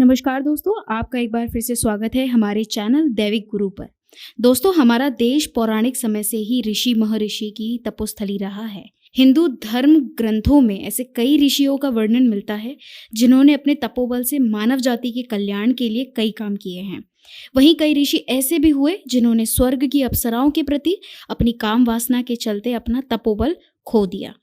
नमस्कार दोस्तों, आपका एक बार फिर से स्वागत है हमारे चैनल दैविक गुरु पर। दोस्तों, हमारा देश पौराणिक समय से ही ऋषि महर्षि की तपोस्थली रहा है। हिंदू धर्म ग्रंथों में ऐसे कई ऋषियों का वर्णन मिलता है जिन्होंने अपने तपोबल से मानव जाति के कल्याण के लिए कई काम किए हैं। वहीं कई ऋषि ऐसे भी हुए जिन्होंने स्वर्ग की अप्सराओं के प्रति अपनी काम वासना के चलते अपना तपोबल खो दिया।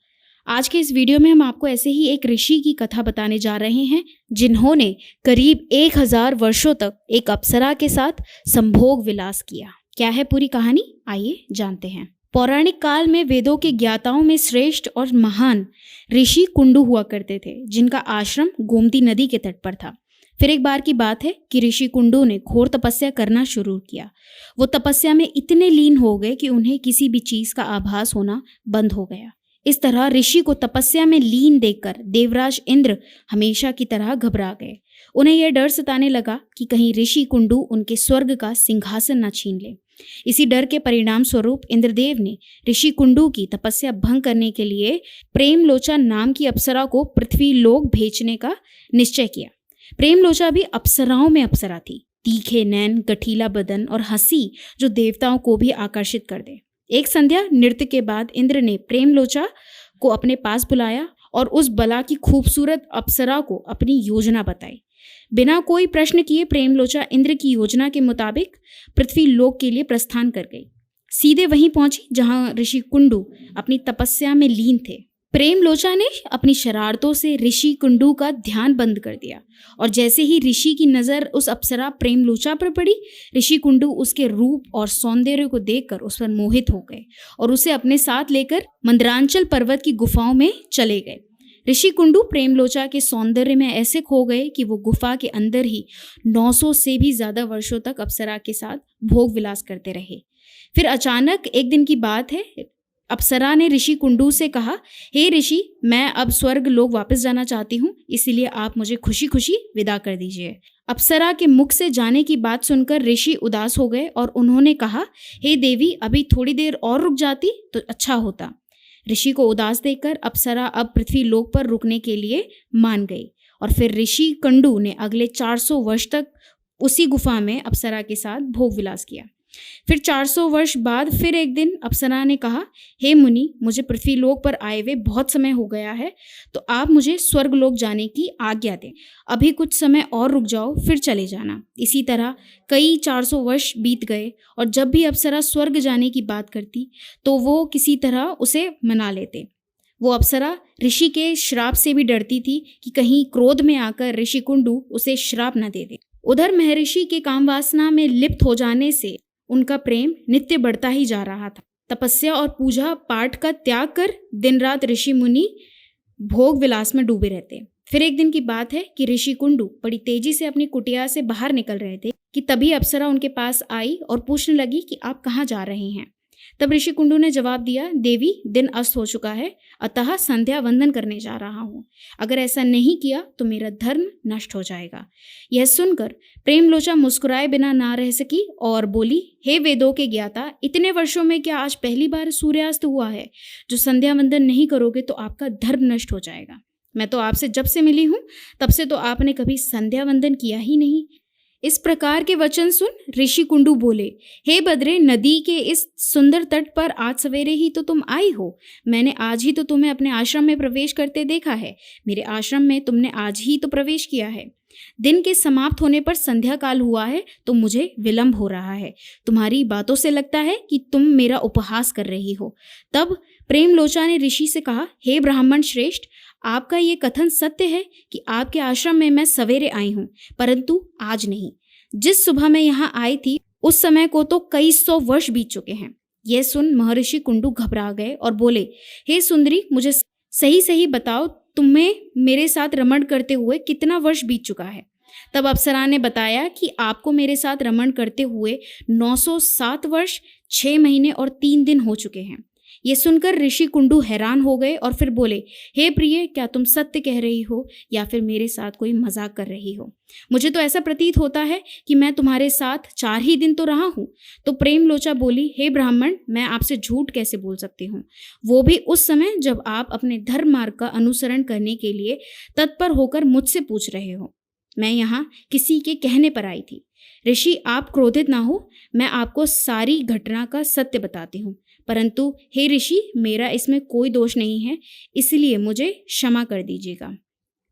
आज के इस वीडियो में हम आपको ऐसे ही एक ऋषि की कथा बताने जा रहे हैं जिन्होंने करीब 1000 वर्षों तक एक अप्सरा के साथ संभोग विलास किया। क्या है पूरी कहानी, आइए जानते हैं। पौराणिक काल में वेदों के ज्ञाताओं में श्रेष्ठ और महान ऋषि कुंडू हुआ करते थे, जिनका आश्रम गोमती नदी के तट पर था। फिर एक बार की बात है कि ऋषि कुंडू ने घोर तपस्या करना शुरू किया। वो तपस्या में इतने लीन हो गए कि उन्हें किसी भी चीज का आभास होना बंद हो गया। इस तरह ऋषि को तपस्या में लीन देखकर देवराज इंद्र हमेशा की तरह घबरा गए। उन्हें यह डर सताने लगा कि कहीं ऋषि कुंडू उनके स्वर्ग का सिंहासन न छीन ले। इसी डर के परिणाम स्वरूप इंद्रदेव ने ऋषि कुंडू की तपस्या भंग करने के लिए प्रेमलोचा नाम की अप्सरा को पृथ्वी लोक भेजने का निश्चय किया। प्रेमलोचा भी अप्सराओं में अप्सरा थी, तीखे नैन, गठीला बदन और हंसी जो देवताओं को भी आकर्षित कर दे। एक संध्या नृत्य के बाद इंद्र ने प्रेमलोचा को अपने पास बुलाया और उस बला की खूबसूरत अप्सरा को अपनी योजना बताई। बिना कोई प्रश्न किए प्रेमलोचा इंद्र की योजना के मुताबिक पृथ्वी लोक के लिए प्रस्थान कर गई। सीधे वहीं पहुंची जहां ऋषि कुंडू अपनी तपस्या में लीन थे। प्रेमलोचा ने अपनी शरारतों से ऋषि कुंडू का ध्यान बंद कर दिया और जैसे ही ऋषि की नजर उस अप्सरा प्रेमलोचा पर पड़ी, ऋषि कुंडू उसके रूप और सौंदर्य को देखकर उस पर मोहित हो गए और उसे अपने साथ लेकर मंदरांचल पर्वत की गुफाओं में चले गए। ऋषि कुंडू प्रेमलोचा के सौंदर्य में ऐसे खो गए कि वो गुफा के अंदर ही 900 से भी ज्यादा वर्षों तक अप्सरा के साथ भोग विलास करते रहे। फिर अचानक एक दिन की बात है, अप्सरा ने ऋषि कुंडू से कहा, हे ऋषि, मैं अब स्वर्ग लोक वापस जाना चाहती हूँ, इसीलिए आप मुझे खुशी खुशी विदा कर दीजिए। अप्सरा के मुख से जाने की बात सुनकर ऋषि उदास हो गए और उन्होंने कहा, हे देवी, अभी थोड़ी देर और रुक जाती तो अच्छा होता। ऋषि को उदास देखकर अप्सरा अब पृथ्वी लोक पर रुकने के लिए मान गई और फिर ऋषि कुंडू ने अगले 400 वर्ष तक उसी गुफा में अप्सरा के साथ भोग विलास किया। फिर 400 वर्ष बाद फिर एक दिन अप्सरा ने कहा, हे मुनि, मुझे पृथ्वी लोक पर आए हुए बहुत समय हो गया है, तो आप मुझे स्वर्ग लोक जाने की आज्ञा दें। अभी कुछ समय और रुक जाओ, फिर चले जाना। इसी तरह कई 400 वर्ष बीत गए और जब भी अप्सरा स्वर्ग जाने की बात करती तो वो किसी तरह उसे मना लेते। वो अप्सरा ऋषि के श्राप से भी डरती थी कि कहीं क्रोध में आकर ऋषि कुंडू उसे श्राप न दे दे। उधर महर्षि के काम वासना में लिप्त हो जाने से उनका प्रेम नित्य बढ़ता ही जा रहा था। तपस्या और पूजा पाठ का त्याग कर दिन रात ऋषि मुनि भोग विलास में डूबे रहते। फिर एक दिन की बात है कि ऋषि कुंडू बड़ी तेजी से अपनी कुटिया से बाहर निकल रहे थे कि तभी अप्सरा उनके पास आई और पूछने लगी कि आप कहाँ जा रहे हैं। तब ऋषि कुंडू ने जवाब दिया, देवी, दिन अस्त हो चुका है, अतः संध्या वंदन करने जा रहा हूँ। अगर ऐसा नहीं किया तो मेरा धर्म नष्ट हो जाएगा। यह सुनकर प्रेमलोचा मुस्कुराए बिना ना रह सकी और बोली, हे वेदों के ज्ञाता, इतने वर्षों में क्या आज पहली बार सूर्यास्त हुआ है? जो संध्या वंदन नहीं करोगे तो आपका धर्म नष्ट हो जाएगा। मैं तो आपसे जब से मिली हूँ तब से तो आपने कभी संध्या वंदन किया ही नहीं। इस प्रकार के वचन सुन ऋषि कुंडू बोले, हे बद्रे, नदी के इस सुंदर तट पर आज सवेरे ही तो तुम आई हो। मैंने आज ही तो तुम्हें अपने आश्रम में प्रवेश करते देखा है। मेरे आश्रम में तुमने आज ही तो प्रवेश किया है। दिन के समाप्त होने पर संध्या काल हुआ है तो मुझे विलंब हो रहा है। तुम्हारी बातों से लगता है कि तुम मेरा उपहास कर रही हो। तब प्रेमलोचा ने ऋषि से कहा, हे ब्राह्मण श्रेष्ठ, आपका ये कथन सत्य है कि आपके आश्रम में मैं सवेरे आई हूँ, परंतु आज नहीं। जिस सुबह मैं यहाँ आई थी उस समय को तो कई 100 वर्ष बीत चुके हैं। यह सुन महर्षि कुंडू घबरा गए और बोले, हे सुंदरी, मुझे सही सही बताओ, तुम्हें मेरे साथ रमण करते हुए कितना वर्ष बीत चुका है। तब अप्सरा ने बताया कि आपको मेरे साथ रमण करते हुए 907 वर्ष 6 महीने और 3 दिन हो चुके हैं। ये सुनकर ऋषि कुंडू हैरान हो गए और फिर बोले, हे प्रिय, क्या तुम सत्य कह रही हो या फिर मेरे साथ कोई मजाक कर रही हो? मुझे तो ऐसा प्रतीत होता है कि मैं तुम्हारे साथ 4 ही दिन तो रहा हूँ। तो प्रेमलोचा बोली, हे ब्राह्मण, मैं आपसे झूठ कैसे बोल सकती हूँ, वो भी उस समय जब आप अपने धर्म मार्ग का अनुसरण करने के लिए तत्पर होकर मुझसे पूछ रहे हो। मैं यहाँ किसी के कहने पर आई थी। ऋषि, आप क्रोधित ना हो, मैं आपको सारी घटना का सत्य बताती हूँ। परंतु हे ऋषि, मेरा इसमें कोई दोष नहीं है, इसलिए मुझे क्षमा कर दीजिएगा।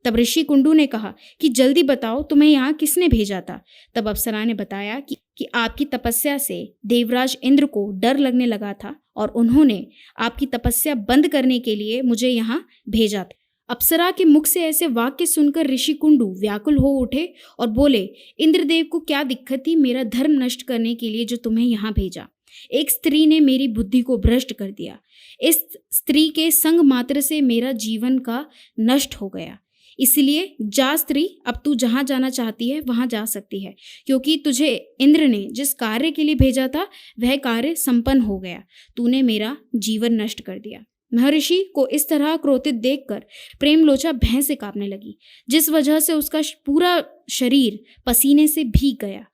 तब ऋषि कुंडू ने कहा कि जल्दी बताओ, तुम्हें यहाँ किसने भेजा था? तब अप्सरा ने बताया कि आपकी तपस्या से देवराज इंद्र को डर लगने लगा था और उन्होंने आपकी तपस्या बंद करने के लिए मुझे यहाँ भेजा था। अप्सरा के मुख से ऐसे वाक्य सुनकर ऋषि कुंडू व्याकुल हो उठे और बोले, इंद्रदेव को क्या दिक्कत थी मेरा धर्म नष्ट करने के लिए जो तुम्हें यहाँ भेजा? एक स्त्री ने मेरी बुद्धि को भ्रष्ट कर दिया। इस स्त्री के संग मात्र से मेरा जीवन का नष्ट हो गया। इसलिए जा स्त्री, अब तू जहाँ जाना चाहती है वहाँ जा सकती है, क्योंकि तुझे इंद्र ने जिस कार्य के लिए भेजा था वह कार्य संपन्न हो गया। तूने मेरा जीवन नष्ट कर दिया। महर्षि को इस तरह क्रोधित देखकर प्रेमलोचा भय से कांपने लगी, जिस वजह से उसका पूरा शरीर पसीने से भीग गया।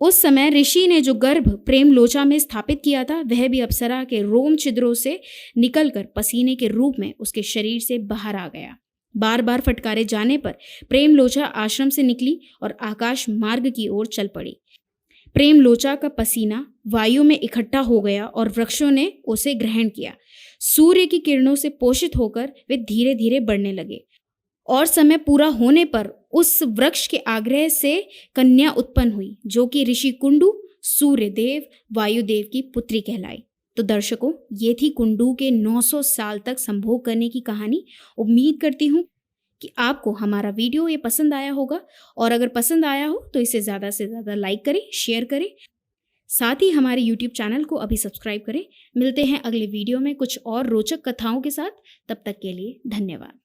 उस समय ऋषि ने जो गर्भ प्रेमलोचा में स्थापित किया था वह भी अप्सरा के रोम छिद्रों से निकलकर पसीने के रूप में उसके शरीर से बाहर आ गया। बार बार फटकारे जाने पर प्रेमलोचा आश्रम से निकली और आकाश मार्ग की ओर चल पड़ी। प्रेमलोचा का पसीना वायु में इकट्ठा हो गया और वृक्षों ने उसे ग्रहण किया। सूर्य की किरणों से पोषित होकर वे धीरे धीरे बढ़ने लगे और समय पूरा होने पर उस वृक्ष के आग्रह से कन्या उत्पन्न हुई, जो कि ऋषि कुंडू सूर्यदेव वायुदेव की पुत्री कहलाई। तो दर्शकों, ये थी कुंडू के 900 साल तक संभोग करने की कहानी। उम्मीद करती हूँ कि आपको हमारा वीडियो ये पसंद आया होगा, और अगर पसंद आया हो तो इसे ज़्यादा से ज़्यादा लाइक करें, शेयर करें, साथ ही हमारे YouTube चैनल को अभी सब्सक्राइब करें। मिलते हैं अगले वीडियो में कुछ और रोचक कथाओं के साथ। तब तक के लिए धन्यवाद।